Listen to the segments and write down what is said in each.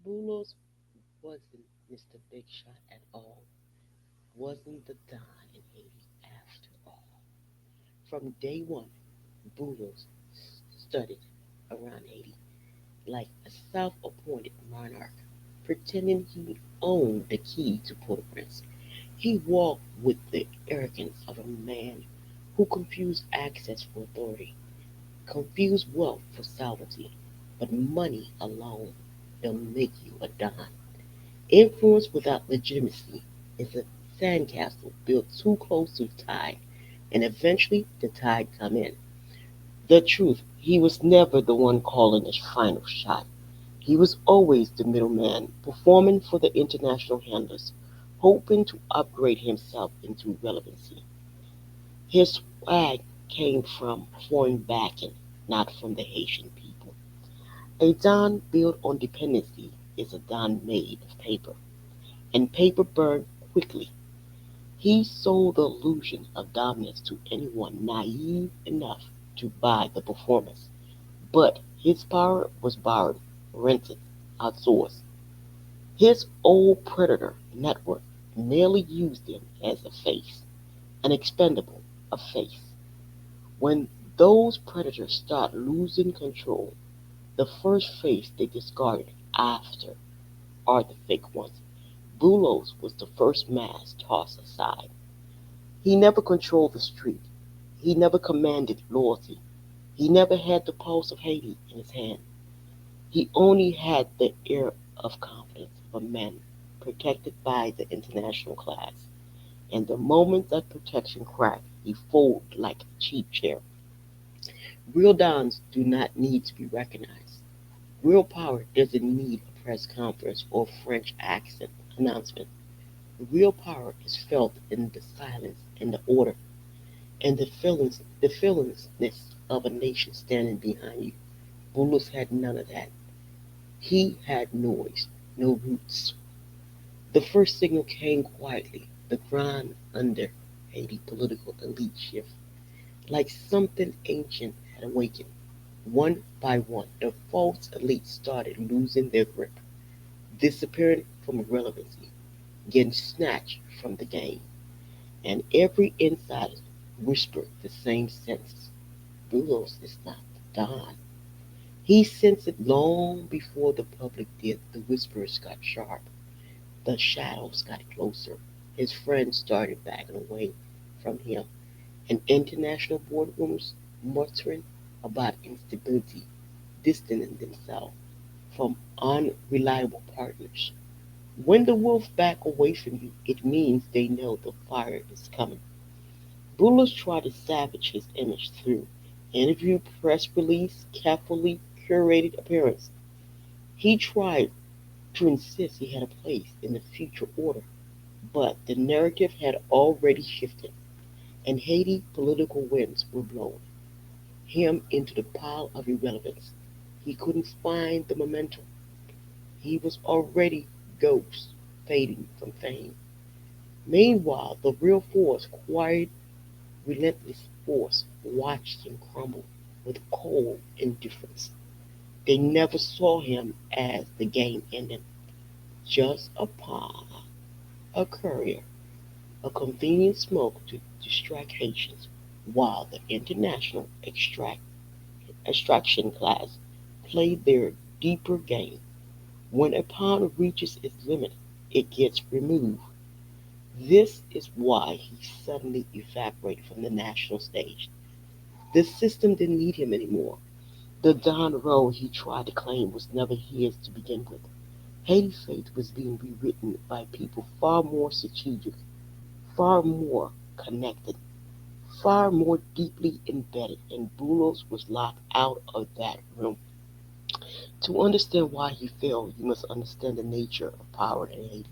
Boulos wasn't Mr. Big Shot at all, wasn't the Don in Haiti after all. From day one, Boulos studied around Haiti like a self appointed monarch, pretending he owned the key to Port au Prince. He walked with the arrogance of a man who confused access for authority, confused wealth for sovereignty, but money alone don't make you a Don. Influence without legitimacy is a sandcastle built too close to the tide, and eventually the tide come in. The truth, he was never the one calling the final shot. He was always the middleman, performing for the international handlers, hoping to upgrade himself into relevancy. His swag came from foreign backing, not from the Haitian people. A Don built on dependency is a Don made of paper, and paper burned quickly. He sold the illusion of dominance to anyone naive enough to buy the performance. But his power was borrowed, rented, outsourced. His old predator network merely used him as a face, an expendable, a face. When those predators start losing control, the first face they discarded after are the fake ones. Boulos was the first mask tossed aside. He never controlled the street. He never commanded loyalty. He never had the pulse of Haiti in his hand. He only had the air of confidence of a man protected by the international class. And the moment that protection cracked, he folded like a cheap chair. Real dons do not need to be recognized. Real power doesn't need a press conference or French accent announcement. Real power is felt in the silence and the order and the feelingness of a nation standing behind you. Boulos had none of that. He had noise, no roots. The first signal came quietly, the ground under Haiti political elite shift, like something ancient had awakened. One by one, the false elite started losing their grip, disappearing from relevancy, getting snatched from the game, and every insider whispered the same sentence. Boulos is not the Don. He sensed it long before the public did. The whispers got sharp. The shadows got closer. His friends started backing away from him, and international boardrooms muttering about instability, distancing themselves from unreliable partners. When the wolves back away from you, it means they know the fire is coming. Boulos tried to salvage his image through interview, press release, carefully curated appearance. He tried to insist he had a place in the future order, but the narrative had already shifted, and Haiti political winds were blowing him into the pile of irrelevance. He couldn't find the momentum. He was already ghost fading from fame. Meanwhile, the real force, quiet, relentless force, watched him crumble with cold indifference. They never saw him as the game ended, just a pawn, a courier, a convenient smoke to distract Haitians, while the international extraction class played their deeper game. When a pawn reaches its limit, it gets removed. This is why he suddenly evaporated from the national stage. The system didn't need him anymore. The Don role he tried to claim was never his to begin with. Haiti's fate was being rewritten by people far more strategic, far more connected, far more deeply embedded, and Boulos was locked out of that room. To understand why he failed, you must understand the nature of power in Haiti.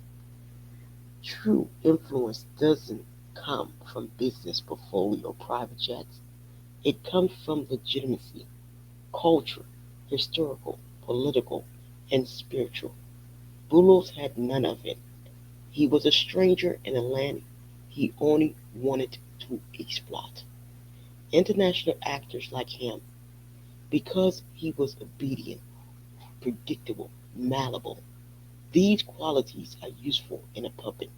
True influence doesn't come from business portfolio or private jets. It comes from legitimacy, culture, historical, political, and spiritual. Boulos had none of it. He was a stranger in a land he only wanted to exploit. International actors like him, because he was obedient, predictable, malleable. These qualities are useful in a puppet,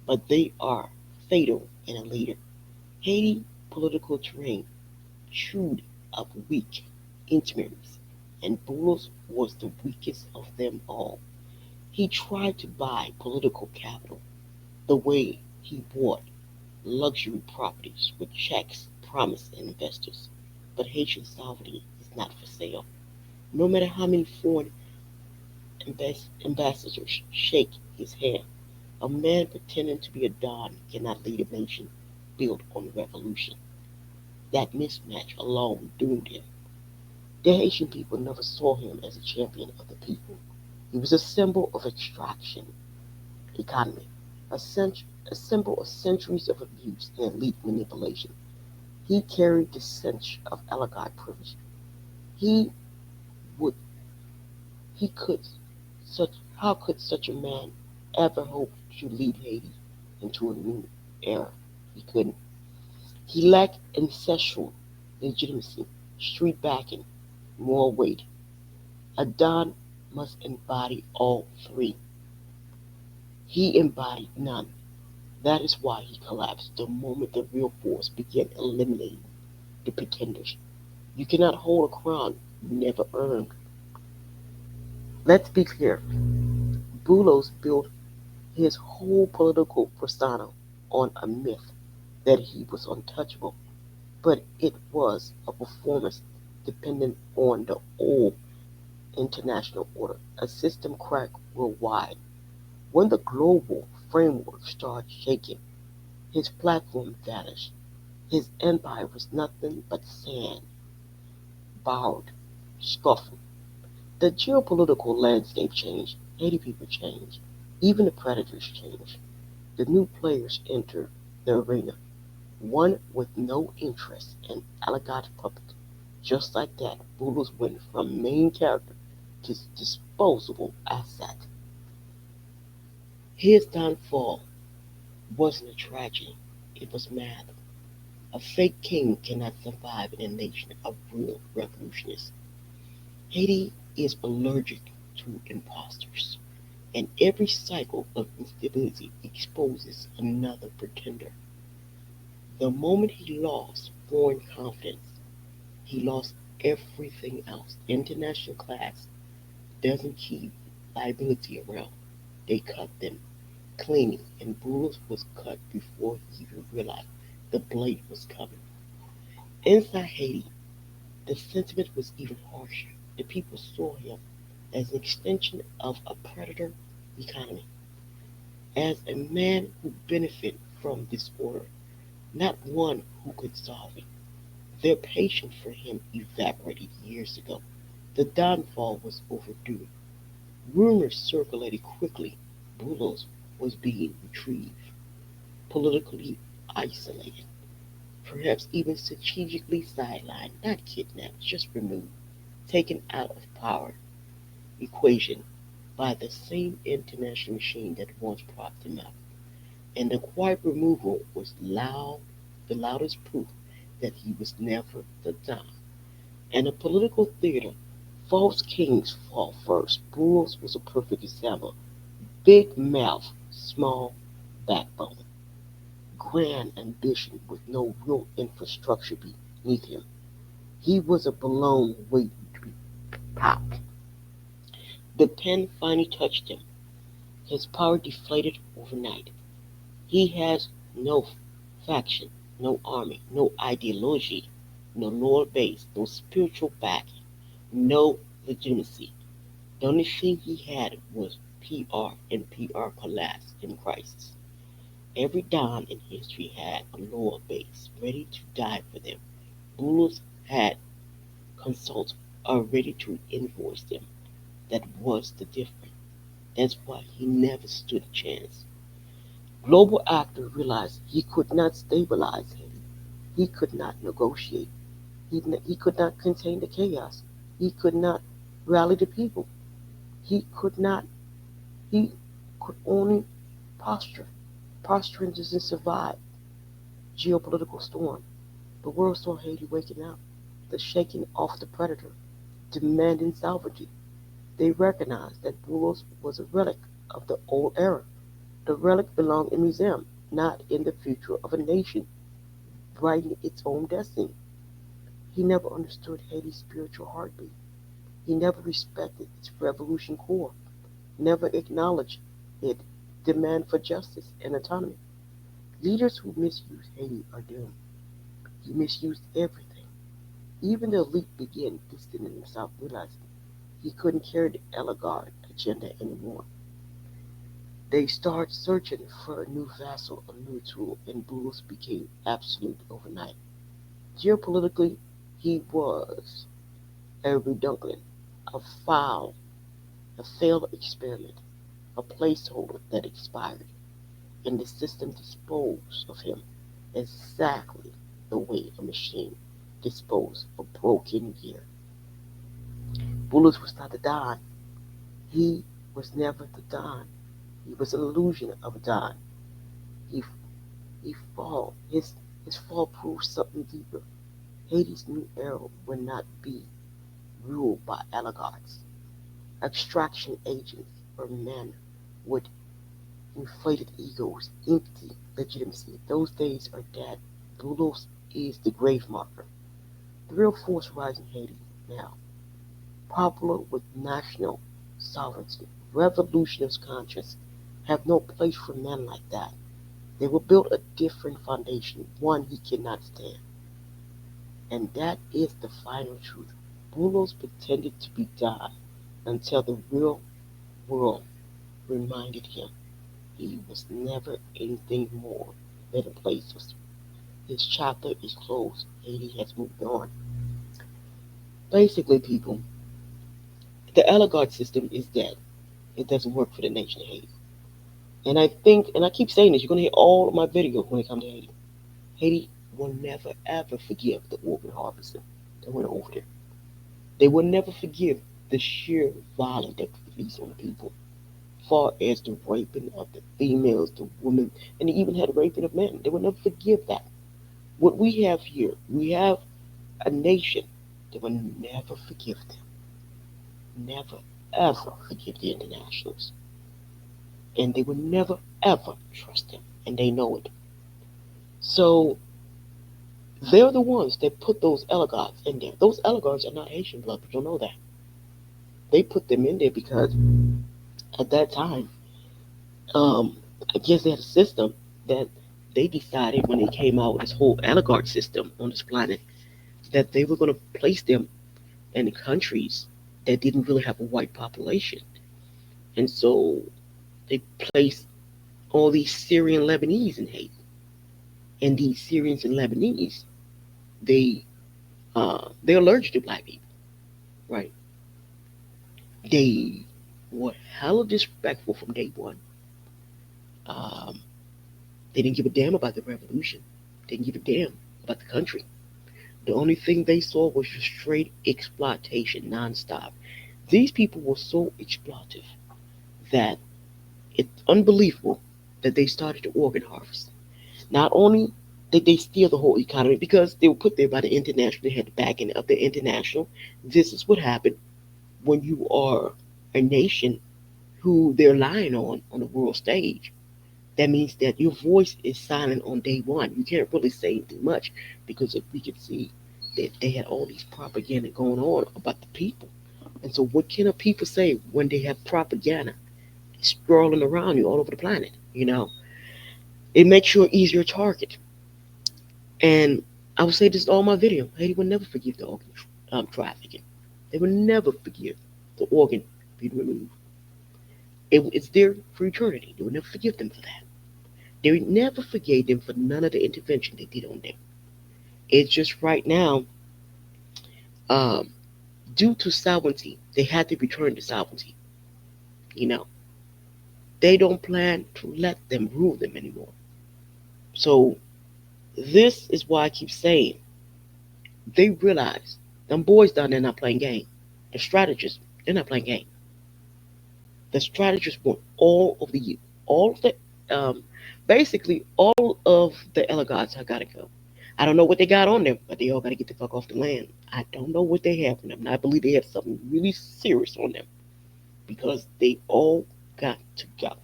but they are fatal in a leader. Haiti political terrain chewed up weak intermediaries, and Boulos was the weakest of them all. He tried to buy political capital the way he bought luxury properties with checks promised investors. But Haitian sovereignty is not for sale. No matter how many foreign ambassadors shake his hand, a man pretending to be a don cannot lead a nation built on revolution. That mismatch alone doomed him. The Haitian people never saw him as a champion of the people. He was a symbol of extraction economy, a symbol of centuries of abuse and elite manipulation. He carried the stench of oligarch privilege. He would he could such how could such a man ever hope to lead Haiti into a new era? He couldn't. He lacked ancestral legitimacy, street backing, moral weight. A Don must embody all three. He embodied none. That is why he collapsed the moment the real force began eliminating the pretenders. You cannot hold a crown you never earned. Let's be clear. Boulos built his whole political persona on a myth that he was untouchable, but it was a performance dependent on the old international order, a system cracked worldwide. When the global framework started shaking, his platform vanished. His empire was nothing but sand, borrowed, scuffled. The geopolitical landscape changed. Haiti people changed. Even the predators changed. The new players entered the arena, one with no interest in oligarch puppet. Just like that, Boulos went from main character to disposable asset. His downfall wasn't a tragedy, it was math. A fake king cannot survive in a nation of real revolutionists. Haiti is allergic to imposters, and every cycle of instability exposes another pretender. The moment he lost foreign confidence, he lost everything else. International class doesn't keep liability around, they cut them cleanly, and Boulos was cut before he even realized the blade was coming. Inside Haiti, the sentiment was even harsher. The people saw him as an extension of a predator economy, as a man who benefited from disorder, not one who could solve it. Their patience for him evaporated years ago. The downfall was overdue. Rumors circulated quickly. Boulos was being retrieved, politically isolated, perhaps even strategically sidelined, not kidnapped, just removed, taken out of power equation by the same international machine that once propped him up. And the quiet removal was the loudest proof that he was never the Don. And a political theater, false kings fall first. Bulls was a perfect example. Big mouth, small backbone, grand ambition with no real infrastructure beneath him. He was a balloon waiting to be popped. The pen finally touched him. His power deflated overnight. He has no faction, no army, no ideology, no loyal base, no spiritual backing, no legitimacy. The only thing he had was PR, and PR collapsed in crisis. Every Don in history had a loyal base ready to die for them. Boulos had consultants ready to invoice them. That was the difference. That's why he never stood a chance. Global actor realized he could not stabilize him. He could not negotiate. He could not contain the chaos. He could not rally the people. He could not. He could only posture. Posturing doesn't survive geopolitical storm. The world saw Haiti waking up, the shaking off the predator, demanding sovereignty. They recognized that Boulos was a relic, of the old era. The relic belonged in a museum, not in the future of a nation writing its own destiny. He never understood Haiti's spiritual heartbeat. He never respected its revolution core, never acknowledged its demand for justice and autonomy. Leaders who misuse Haiti are doomed. He misused everything. Even the elite began distancing themselves, realizing he couldn't carry the oligarch agenda anymore. They started searching for a new vassal, a new tool, and Boulos became absolute overnight. Geopolitically, he was a redundant, a foul, a failed experiment, a placeholder that expired, and the system disposed of him exactly the way a machine disposed of a broken gear. Boulos was not the Don. He was never the Don. He was an illusion of a Don. He he fall. His fall proved something deeper. Haiti's new era would not be ruled by oligarchs, extraction agents, or men with inflated egos, empty legitimacy. Those days are dead. Boulos is the grave marker. The real force rising Haiti now, popular with national sovereignty, revolutionist conscience, have no place for men like that. They will build a different foundation, one he cannot stand. And that is the final truth. Boulos pretended to be God until the real world reminded him he was never anything more than a placeholder. His chapter is closed. Haiti has moved on. Basically, people, the oligarch system is dead. It doesn't work for the nation of Haiti. And I think, and I keep saying this, you're going to hear all of my videos when it comes to Haiti. Haiti will never ever forgive the organ harvesting that went over there. They will never forgive the sheer violence that released on the people, far as the raping of the females, the women, and they even had raping of men. They will never forgive that. What we have here, we have a nation that will never forgive them. Never, ever forgive the internationals. And they will never, ever trust them. And they know it. So they're the ones that put those oligarchs in there. Those oligarchs are not Haitian blood, but you'll know that. They put them in there because at that time, um, I guess they had a system that they decided when they came out with this whole oligarch system on this planet that they were going to place them in countries that didn't really have a white population. And so they placed all these Syrian Lebanese in Haiti. And these Syrians and Lebanese, they they're allergic to black people, right? They were hella disrespectful from day one. Um, they didn't give a damn about the revolution. They didn't give a damn about the country. The only thing they saw was just straight exploitation nonstop. These people were so exploitive that it's unbelievable that they started to organ harvest. Not only did they steal the whole economy because they were put there by the international, they had the backing of the international. This is what happened when you are a nation who they're lying on the world stage. That means that your voice is silent on day one. You can't really say anything much because if we can see that they had all these propaganda going on about the people. And so what can a people say when they have propaganda scrolling around you all over the planet? It makes you an easier target. And I will say this in all my video. Haiti will never forgive the organ trafficking. They will never forgive the organ being removed. It's there for eternity. They will never forgive them for that. They never forgave them for none of the intervention they did on them. It's just right now, um, due to sovereignty, they had to return to sovereignty. You know, they don't plan to let them rule them anymore. So this is why I keep saying they realize them boys down there not playing game. The strategists, they're not playing game. The strategists want all of the, um, basically all of the oligarchs have got to go. I don't know what they got on them, but they all got to get the fuck off the land. I don't know what they have on them. And I believe they have something really serious on them because they all got to go.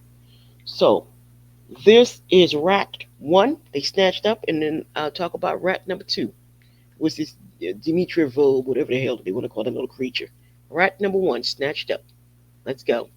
So this is rat one. They snatched up, and then I'll talk about rat number two, was this Dimitrievo, whatever the hell they want to call that little creature. Rat number one snatched up. Let's go.